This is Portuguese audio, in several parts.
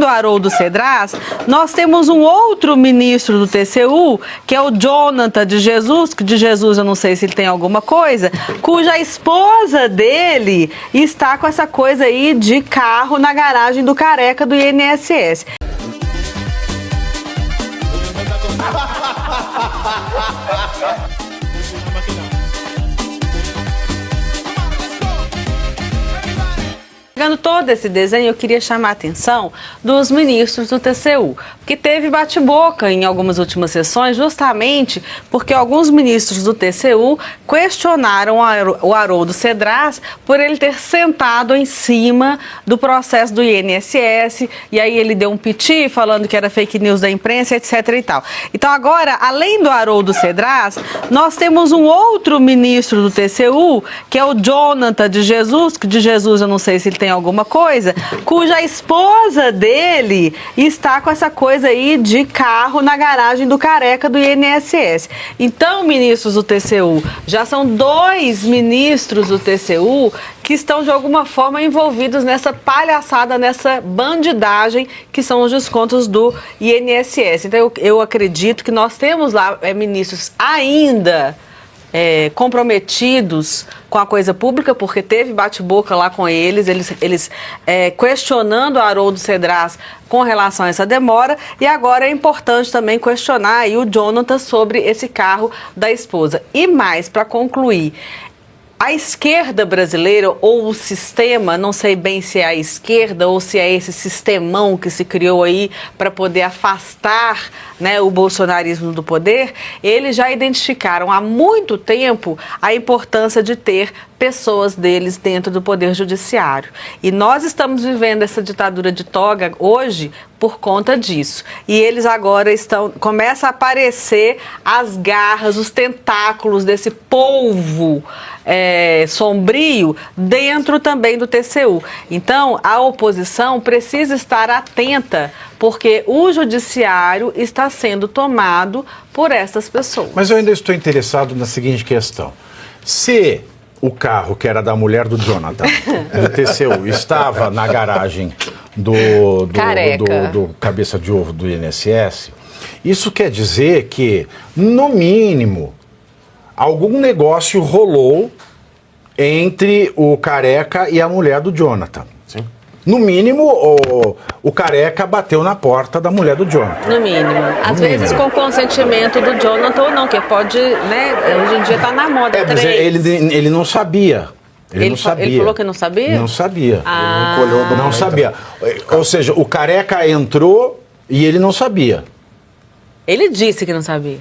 do Haroldo Cedras, nós temos um outro ministro do TCU, que é o Jonathan de Jesus, que de Jesus eu não sei se ele tem alguma coisa, cuja esposa dele está com essa coisa aí de carro na garagem do Careca do INSS. Pegando todo esse desenho, eu queria chamar a atenção dos ministros do TCU, porque teve bate-boca em algumas últimas sessões, justamente porque alguns ministros do TCU questionaram o Haroldo Cedras por ele ter sentado em cima do processo do INSS, e aí ele deu um piti falando que era fake news da imprensa, etc. e tal. Então agora, além do Haroldo Cedras, nós temos um outro ministro do TCU, que é o Jonathan de Jesus, que de Jesus eu não sei se ele tem alguma coisa, cuja esposa dele está com essa coisa aí de carro na garagem do Careca do INSS. Então, ministros do TCU, já são 2 ministros do TCU que estão de alguma forma envolvidos nessa palhaçada, nessa bandidagem que são os descontos do INSS. Então, eu acredito que nós temos lá ministros ainda comprometidos com a coisa pública, porque teve bate-boca lá com eles questionando o Haroldo Cedras com relação a essa demora, e agora é importante também questionar aí o Jonathan sobre esse carro da esposa. E mais, para concluir, a esquerda brasileira, ou o sistema, não sei bem se é a esquerda ou se é esse sistemão que se criou aí para poder afastar, né, o bolsonarismo do poder, eles já identificaram há muito tempo a importância de ter pessoas deles dentro do Poder Judiciário. E nós estamos vivendo essa ditadura de toga hoje por conta disso. E eles agora começam a aparecer as garras, os tentáculos desse polvo sombrio dentro também do TCU. Então, a oposição precisa estar atenta, porque o judiciário está sendo tomado por essas pessoas. Mas eu ainda estou interessado na seguinte questão. Se o carro, que era da mulher do Jonathan, do TCU, estava na garagem do cabeça de ovo do INSS, isso quer dizer que, no mínimo, algum negócio rolou entre o Careca e a mulher do Jonathan. Sim. No mínimo, o Careca bateu na porta da mulher do Jonathan. No mínimo. Às vezes com consentimento do Jonathan ou não, que pode, né? Hoje em dia tá na moda. Mas ele não sabia. Ele não sabia. Ele falou que não sabia? Não sabia. Ah. Ele não colheu, não sabia. Ou seja, o Careca entrou e ele não sabia. Ele disse que não sabia.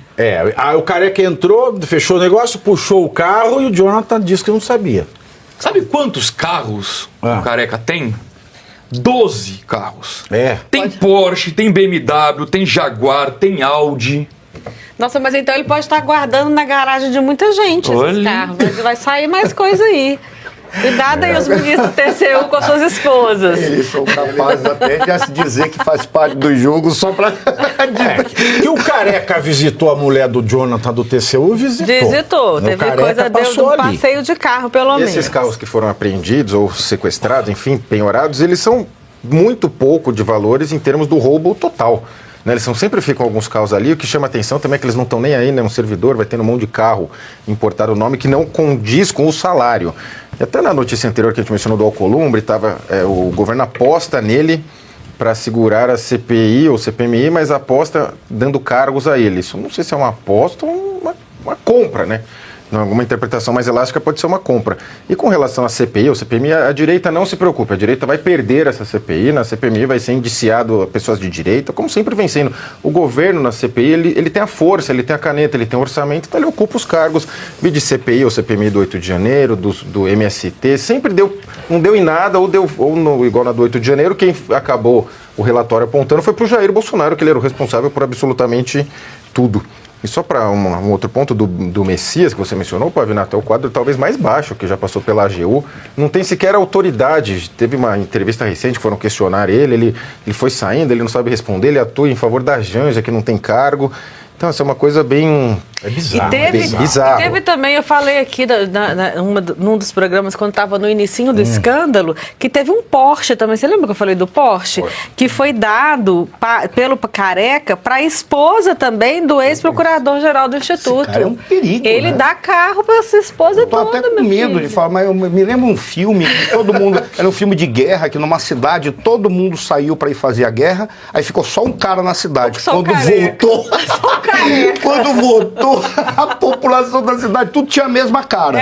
Aí o Careca entrou, fechou o negócio, puxou o carro e o Jonathan disse que não sabia. Sabe quantos carros o Careca tem? 12 carros. Tem Porsche, tem BMW, tem Jaguar, tem Audi. Nossa, mas então ele pode estar guardando na garagem de muita gente esses carros. Vai sair mais coisa aí. Cuidado aí os ministros do TCU com as suas esposas. Eles são capazes até de dizer que faz parte do jogo só para... Que o Careca visitou a mulher do Jonathan do TCU, visitou. Teve coisa de um passeio de carro, pelo menos. Esses carros que foram apreendidos ou sequestrados, enfim, penhorados, eles são muito pouco de valores em termos do roubo total. Né, eles sempre ficam alguns carros ali. O que chama atenção também é que eles não estão nem aí, né? Um servidor vai tendo um monte de carro importado o nome que não condiz com o salário. E até na notícia anterior que a gente mencionou do Alcolumbre, o governo aposta nele para segurar a CPI ou CPMI, mas aposta dando cargos a ele. Isso não sei se é uma aposta ou uma compra, né? Alguma interpretação mais elástica pode ser uma compra. E com relação à CPI ou CPMI, a direita não se preocupe. A direita vai perder essa CPI. Na CPMI vai ser indiciado pessoas de direita, como sempre vem sendo. O governo na CPI, ele tem a força, ele tem a caneta, ele tem o orçamento, então ele ocupa os cargos. Vi de CPI ou CPMI do 8 de janeiro, do MST, sempre não deu em nada, igual na do 8 de janeiro, quem acabou o relatório apontando foi para o Jair Bolsonaro, que ele era o responsável por absolutamente tudo. E só para um outro ponto do Messias, que você mencionou, Pavinato, é o quadro talvez mais baixo, que já passou pela AGU, não tem sequer autoridade. Teve uma entrevista recente que foram questionar ele foi saindo, ele não sabe responder, ele atua em favor da Janja, que não tem cargo. Então, essa é uma coisa bem É bizarro. E teve também, eu falei aqui num dos programas, quando estava no inicinho do escândalo, que teve um Porsche também. Você lembra que eu falei do Porsche? Que foi dado pelo Careca para a esposa também do ex-procurador-geral do Instituto. Esse cara é um perigo, Ele dá carro para essa esposa toda, tô até com medo de falar, mas eu me lembro um filme, todo mundo, era um filme de guerra, que numa cidade todo mundo saiu para ir fazer a guerra, aí ficou só um cara na cidade. Quando voltou, a população da cidade, tudo tinha a mesma cara.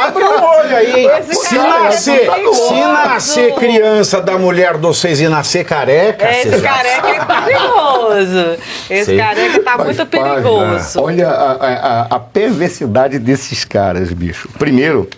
Abre o olho aí. Se nascer criança da mulher de vocês e nascer careca... Esse careca é perigoso. Esse careca tá muito perigoso. Olha a perversidade desses caras, bicho. Primeiro,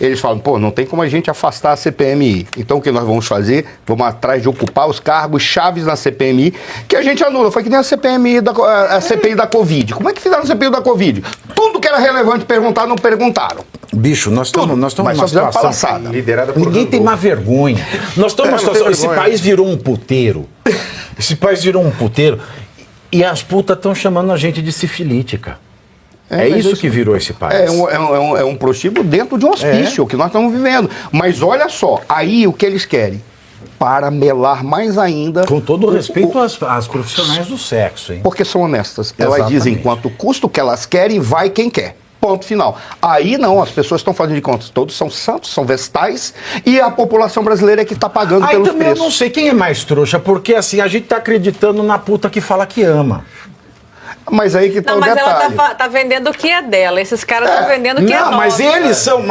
eles falam, não tem como a gente afastar a CPMI. Então o que nós vamos fazer? Vamos atrás de ocupar os cargos chaves na CPMI, que a gente anula. Foi que nem a CPI da Covid. Como é que fizeram a CPI da Covid? Tudo que era relevante perguntar, não perguntaram. Bicho, nós estamos numa situação liderada por ninguém tem má vergonha. Nós estamos numa situação... Esse país virou um puteiro. E as putas estão chamando a gente de sifilítica. É isso que virou esse país. É um prostíbulo dentro de um hospício que nós estamos vivendo. Mas olha só, aí o que eles querem? Para melar mais ainda... Com todo o respeito às profissionais do sexo, hein? Porque são honestas. Elas dizem quanto custa o que elas querem, vai quem quer. Ponto final. Aí não, as pessoas estão fazendo de contas. Todos são santos, são vestais, e a população brasileira é que está pagando pelos preços. Eu não sei quem é mais trouxa, porque assim, a gente está acreditando na puta que fala que ama. Mas aí que tá o detalhe. Mas ela tá vendendo o que é dela. Esses caras estão vendendo o que é nosso. Não, mas eles são...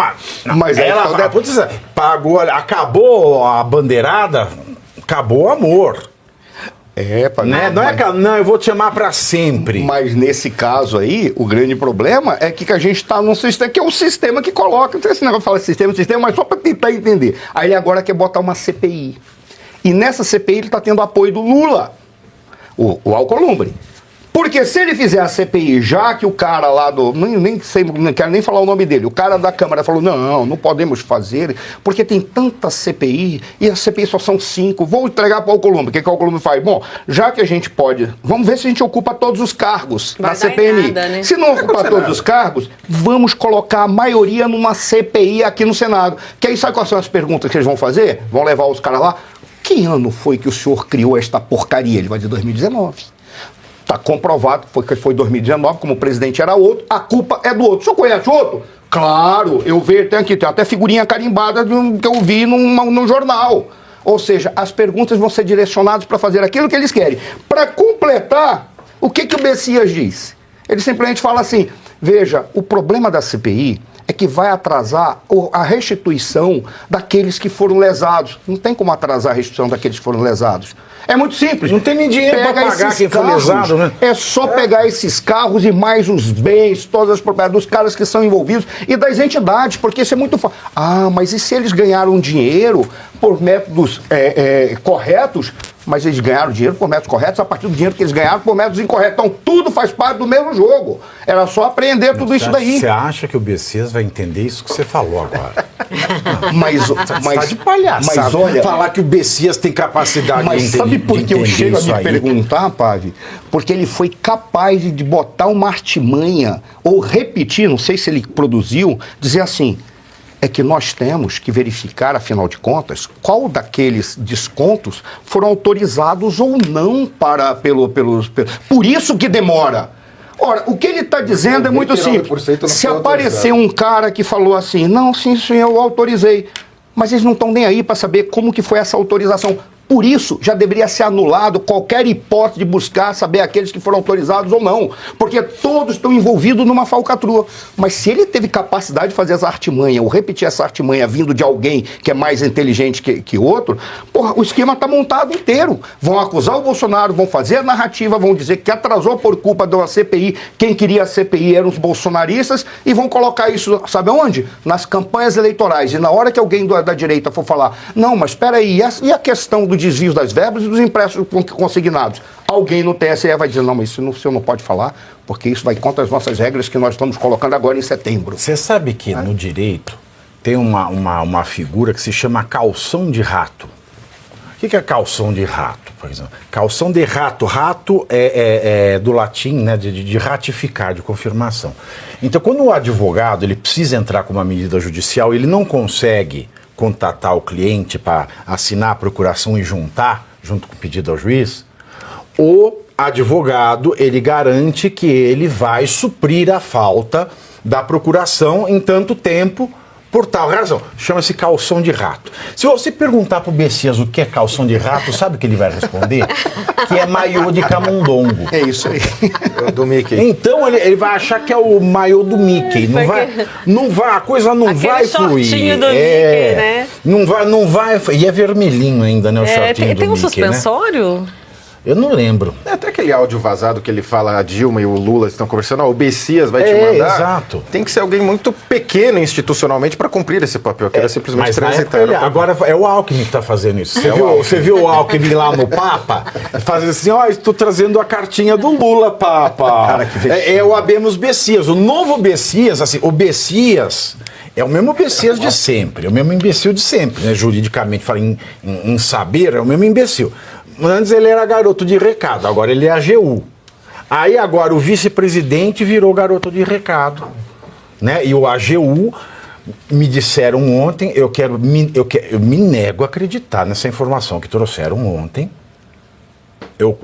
Mas ela pagou, acabou a bandeirada, acabou o amor. Não, eu vou te amar pra sempre. Mas nesse caso aí, o grande problema é que a gente tá num sistema, que é o sistema que coloca, esse negócio fala sistema, mas só pra tentar entender. Aí ele agora quer botar uma CPI. E nessa CPI ele tá tendo apoio do Lula, o Alcolumbre. Porque se ele fizer a CPI, já que o cara lá nem quero nem falar o nome dele, o cara da Câmara falou, não podemos fazer, porque tem tanta CPI, e a CPI só são 5, vou entregar para o Alcolumbre. O que o Alcolumbre faz? Bom, já que a gente pode, vamos ver se a gente ocupa todos os cargos na CPMI. Nada, né? Se não ocupar todos os cargos, vamos colocar a maioria numa CPI aqui no Senado. Que aí sabe quais são as perguntas que eles vão fazer? Vão levar os caras lá. Que ano foi que o senhor criou esta porcaria? Ele vai dizer 2019. Está comprovado que foi 2019, como o presidente era outro, a culpa é do outro. O senhor conhece outro? Claro, eu vejo, tem até figurinha carimbada que eu vi num jornal. Ou seja, as perguntas vão ser direcionadas para fazer aquilo que eles querem. Para completar, o que o Messias diz? Ele simplesmente fala assim, veja, o problema da CPI é que vai atrasar a restituição daqueles que foram lesados. Não tem como atrasar a restituição daqueles que foram lesados. É muito simples. Não tem nem dinheiro para pagar quem foi lesado, né? É só pegar esses carros e mais os bens, todas as propriedades dos caras que são envolvidos e das entidades, porque isso é muito fácil. Mas e se eles ganharam dinheiro por métodos corretos? Mas eles ganharam dinheiro por métodos corretos a partir do dinheiro que eles ganharam por métodos incorretos. Então tudo faz parte do mesmo jogo. Era só aprender tudo isso daí. Você acha que o Bessias vai entender isso que você falou agora? Mas tá de palhaçada. Mas olha, falar que o Bessias tem capacidade de entender. Mas sabe por que eu chego a me perguntar, Pave? Porque ele foi capaz de botar uma artimanha ou repetir, não sei se ele produziu, dizer assim, é que nós temos que verificar, afinal de contas, qual daqueles descontos foram autorizados ou não pelos... Por isso que demora. Ora, o que ele está dizendo é muito simples. Se aparecer um cara que falou assim, não, sim, eu autorizei, mas eles não estão nem aí para saber como que foi essa autorização. Por isso, já deveria ser anulado qualquer hipótese de buscar saber aqueles que foram autorizados ou não. Porque todos estão envolvidos numa falcatrua. Mas se ele teve capacidade de fazer essa artimanha, ou repetir essa artimanha vindo de alguém que é mais inteligente que outro, porra, o esquema está montado inteiro. Vão acusar o Bolsonaro, vão fazer a narrativa, vão dizer que atrasou por culpa de uma CPI. Quem queria a CPI eram os bolsonaristas e vão colocar isso, sabe onde? Nas campanhas eleitorais. E na hora que alguém da direita for falar, não, mas espera aí, e a questão do desvio das verbas e dos empréstimos consignados. Alguém no TSE vai dizer, não, mas isso o senhor não pode falar, porque isso vai contra as nossas regras que nós estamos colocando agora em setembro. Você sabe que no direito tem uma figura que se chama calção de rato. O que é calção de rato, por exemplo? Calção de rato. Rato é do latim, né, de ratificar, de confirmação. Então, quando o advogado ele precisa entrar com uma medida judicial, ele não consegue contatar o cliente para assinar a procuração e juntar, junto com o pedido ao juiz, o advogado ele garante que ele vai suprir a falta da procuração em tanto tempo, por tal razão. Chama-se calção de rato. Se você perguntar pro Bessias o que é calção de rato, sabe o que ele vai responder? Que é maiô de camundongo. É isso aí. Do Mickey. Então ele vai achar que é o maiô do Mickey. Não vai, a coisa não aquele vai fluir. Shortinho do Mickey, né? Não vai. E é vermelhinho ainda, né? O shortinho do tem um Mickey, suspensório? Né? Eu não lembro. É até aquele áudio vazado que ele fala, a Dilma e o Lula estão conversando, o Bessias vai te mandar. Exato. Tem que ser alguém muito pequeno institucionalmente para cumprir esse papel, que era simplesmente mas transitar. agora é o Alckmin que está fazendo isso. Você viu o Alckmin lá no Papa? Fazendo assim, estou trazendo a cartinha do Lula, Papa. Cara, que é o Habemus Bessias. O novo Bessias, assim, o Bessias é o mesmo Bessias de sempre, é o mesmo imbecil de sempre, né? Juridicamente, fala em saber, é o mesmo imbecil. Antes ele era garoto de recado, agora ele é AGU. Aí agora o vice-presidente virou garoto de recado, né? E o AGU, me disseram ontem, eu me nego a acreditar nessa informação que trouxeram ontem. Eu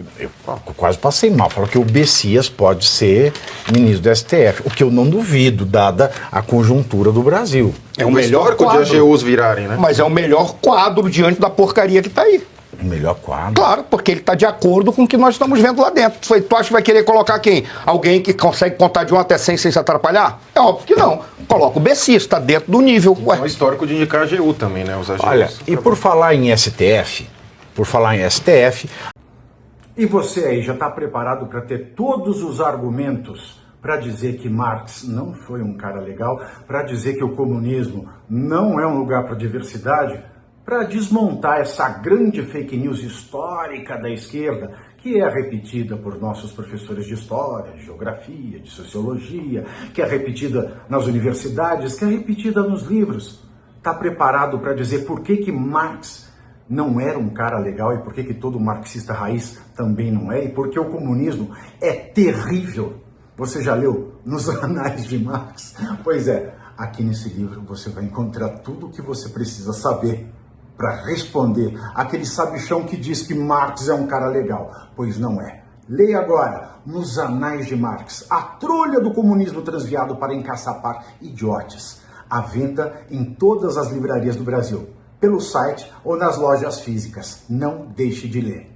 quase passei mal, falou que o Bessias pode ser ministro do STF, o que eu não duvido, dada a conjuntura do Brasil. É o melhor quadro de AGUs virarem, né? Mas é o melhor quadro diante da porcaria que está aí. O melhor quadro? Claro, porque ele está de acordo com o que nós estamos vendo lá dentro. Tu acha que vai querer colocar quem? Alguém que consegue contar de 1 até 100 sem se atrapalhar? É óbvio que não. Coloca o Bessias, está dentro do nível. É um histórico de indicar AGU também, né? Os AGUs. Olha, e por falar em STF, E você aí já está preparado para ter todos os argumentos para dizer que Marx não foi um cara legal, para dizer que o comunismo não é um lugar para diversidade, para desmontar essa grande fake news histórica da esquerda, que é repetida por nossos professores de história, de geografia, de sociologia, que é repetida nas universidades, que é repetida nos livros. Está preparado para dizer por que Marx não era um cara legal e por que todo marxista raiz também não é, e por que o comunismo é terrível? Você já leu nos Anais de Marx? Pois é, aqui nesse livro você vai encontrar tudo o que você precisa saber para responder aquele sabichão que diz que Marx é um cara legal, pois não é. Leia agora, nos Anais de Marx, a trolha do comunismo transviado para encaçapar idiotes. À venda em todas as livrarias do Brasil, pelo site ou nas lojas físicas. Não deixe de ler.